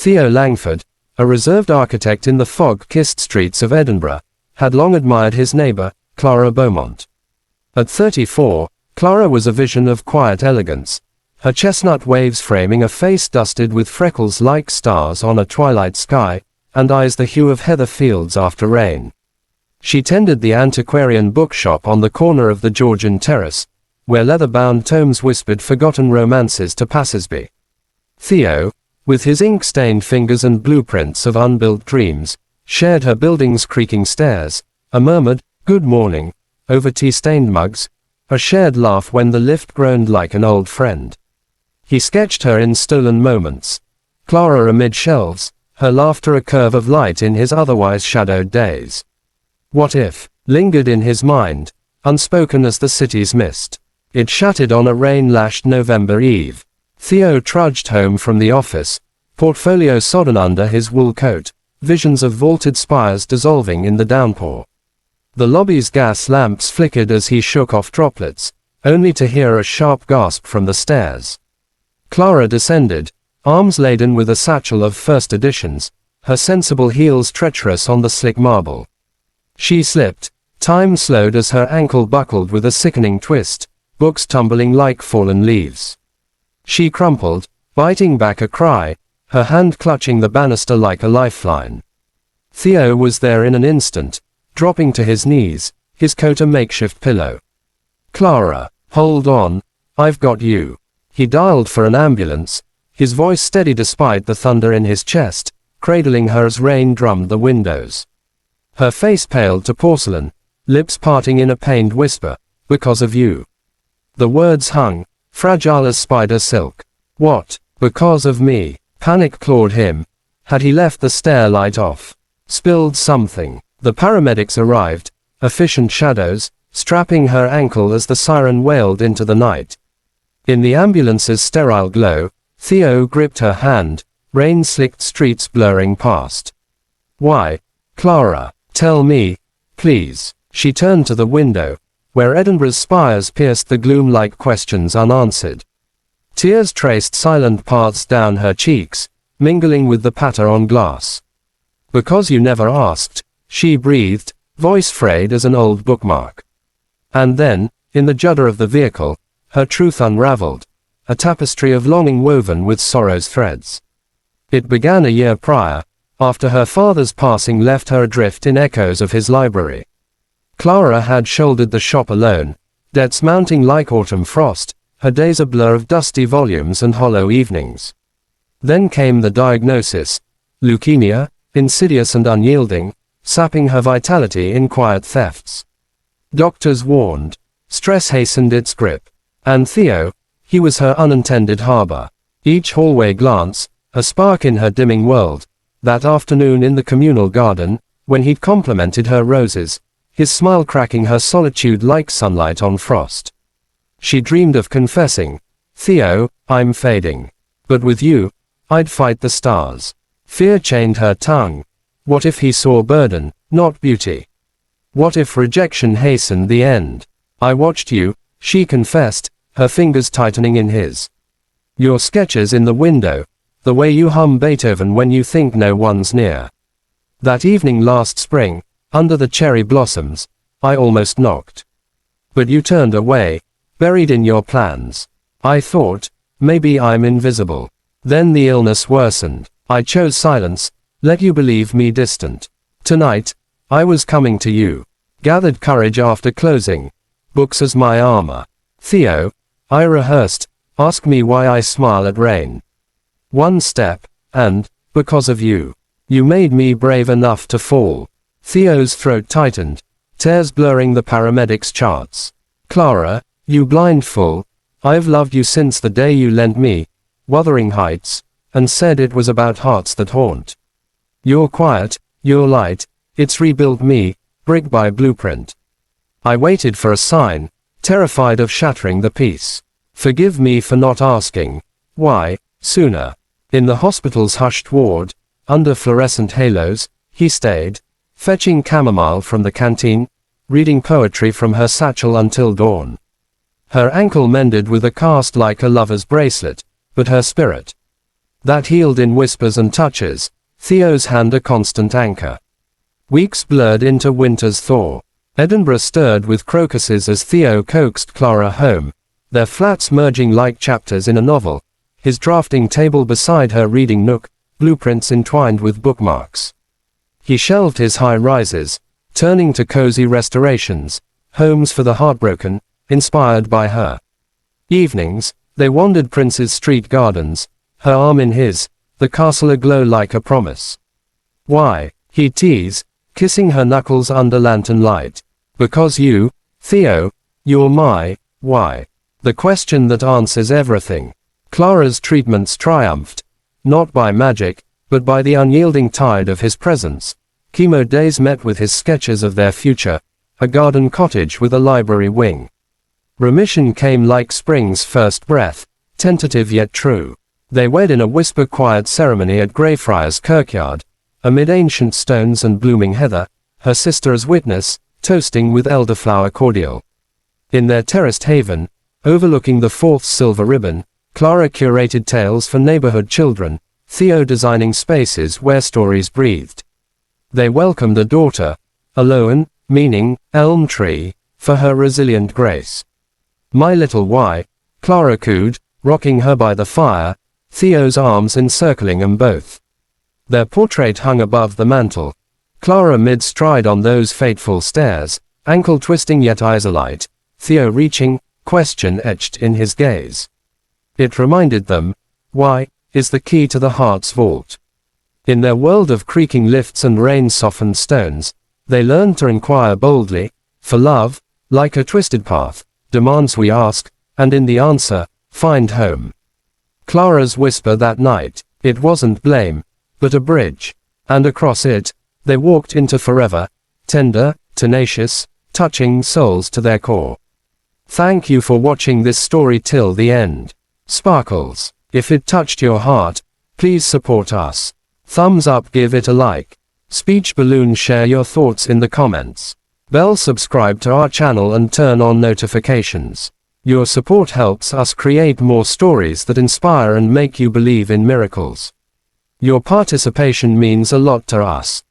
Theo Langford, a reserved architect in the fog-kissed streets of Edinburgh, had long admired his neighbor, Clara Beaumont. At 34, Clara was a vision of quiet elegance, her chestnut waves framing a face dusted with freckles like stars on a twilight sky, and eyes the hue of heather fields after rain. She tended the antiquarian bookshop on the corner of the Georgian Terrace, where leather-bound tomes whispered forgotten romances to passers-by. Theo, with his ink-stained fingers and blueprints of unbuilt dreams, shared her building's creaking stairs, a murmured, "Good morning," over tea-stained mugs, a shared laugh when the lift groaned like an old friend. He sketched her in stolen moments, Clara amid shelves, her laughter a curve of light in his otherwise shadowed days. What if lingered in his mind, unspoken as the city's mist. It shattered on a rain-lashed November eve. Theo trudged home from the office, portfolio sodden under his wool coat, visions of vaulted spires dissolving in the downpour. The lobby's gas lamps flickered as he shook off droplets, only to hear a sharp gasp from the stairs. Clara descended, arms laden with a satchel of first editions, her sensible heels treacherous on the slick marble. She slipped, time slowed as her ankle buckled with a sickening twist, books tumbling like fallen leaves. She crumpled, biting back a cry, her hand clutching the banister like a lifeline. Theo was there in an instant, dropping to his knees, his coat a makeshift pillow. "Clara, hold on, I've got you." He dialed for an ambulance, his voice steady despite the thunder in his chest, cradling her as rain drummed the windows. Her face paled to porcelain, lips parting in a pained whisper, "Because of you." The words hung, fragile as spider silk. What? Because of me? Panic clawed him. Had he left the stair light off? Spilled something? The paramedics arrived, efficient shadows, strapping her ankle as the siren wailed into the night. In the ambulance's sterile glow, Theo gripped her hand, rain-slicked streets blurring past. "Why? Clara, tell me, please." She turned to the window, where Edinburgh's spires pierced the gloom like questions unanswered. Tears traced silent paths down her cheeks, mingling with the patter on glass. "Because you never asked," she breathed, voice frayed as an old bookmark. And then, in the judder of the vehicle, her truth unraveled, a tapestry of longing woven with sorrow's threads. It began a year prior, after her father's passing left her adrift in echoes of his library. Clara had shouldered the shop alone, debts mounting like autumn frost, her days a blur of dusty volumes and hollow evenings. Then came the diagnosis: leukemia, insidious and unyielding, sapping her vitality in quiet thefts. Doctors warned. Stress hastened its grip. And Theo, he was her unintended harbor. Each hallway glance, a spark in her dimming world. That afternoon in the communal garden, when he'd complimented her roses, his smile cracking her solitude like sunlight on frost. She dreamed of confessing, "Theo, I'm fading. But with you, I'd fight the stars." Fear chained her tongue. What if he saw burden, not beauty? What if rejection hastened the end? "I watched you," she confessed, her fingers tightening in his. "Your sketches in the window, the way you hum Beethoven when you think no one's near. That evening last spring, under the cherry blossoms, I almost knocked. But you turned away, buried in your plans. I thought, maybe I'm invisible." Then the illness worsened. "I chose silence, let you believe me distant. Tonight, I was coming to you. Gathered courage after closing, books as my armor. Theo, I rehearsed, ask me why I smile at rain. One step, and, because of you, you made me brave enough to fall." Theo's throat tightened, tears blurring the paramedic's charts. "Clara, you blind fool, I've loved you since the day you lent me Wuthering Heights, and said it was about hearts that haunt. Your quiet, your light, it's rebuilt me, brick by blueprint. I waited for a sign, terrified of shattering the peace. Forgive me for not asking why sooner." In the hospital's hushed ward, under fluorescent halos, he stayed, fetching chamomile from the canteen, reading poetry from her satchel until dawn. Her ankle mended with a cast like a lover's bracelet, but her spirit. that healed in whispers and touches, Theo's hand a constant anchor. Weeks blurred into winter's thaw. Edinburgh stirred with crocuses as Theo coaxed Clara home, their flats merging like chapters in a novel, his drafting table beside her reading nook, blueprints entwined with bookmarks. He shelved his high rises, turning to cozy restorations, homes for the heartbroken, inspired by her. Evenings, they wandered Prince's Street gardens, her arm in his, the castle aglow like a promise. Why, he'd tease, kissing her knuckles under lantern light. Because you, Theo, you're my, why? The question that answers everything. Clara's treatments triumphed, not by magic, but by the unyielding tide of his presence. Chemo days met with his sketches of their future, a garden cottage with a library wing. Remission came like spring's first breath, tentative yet true. They wed in a whisper-quiet ceremony at Greyfriars Kirkyard, amid ancient stones and blooming heather, her sister as witness, toasting with elderflower cordial. In their terraced haven, overlooking the Forth's silver ribbon, Clara curated tales for neighborhood children, Theo designing spaces where stories breathed. They welcomed a daughter, a Loan, meaning, elm tree, for her resilient grace. My little why, Clara cooed, rocking her by the fire, Theo's arms encircling them both. Their portrait hung above the mantel, Clara mid-stride on those fateful stairs, ankle twisting yet eyes alight, Theo reaching, question etched in his gaze. It reminded them, why, is the key to the heart's vault. In their world of creaking lifts and rain-softened stones, they learned to inquire boldly, for love, like a twisted path, demands we ask, and in the answer, find home. Clara's whisper that night, it wasn't blame, but a bridge, and across it, they walked into forever, tender, tenacious, touching souls to their core. Thank you for watching this story till the end. Sparkles, if it touched your heart, please support us. Thumbs up, give it a like. Speech balloon, share your thoughts in the comments. Bell, subscribe to our channel and turn on notifications. Your support helps us create more stories that inspire and make you believe in miracles. Your participation means a lot to us.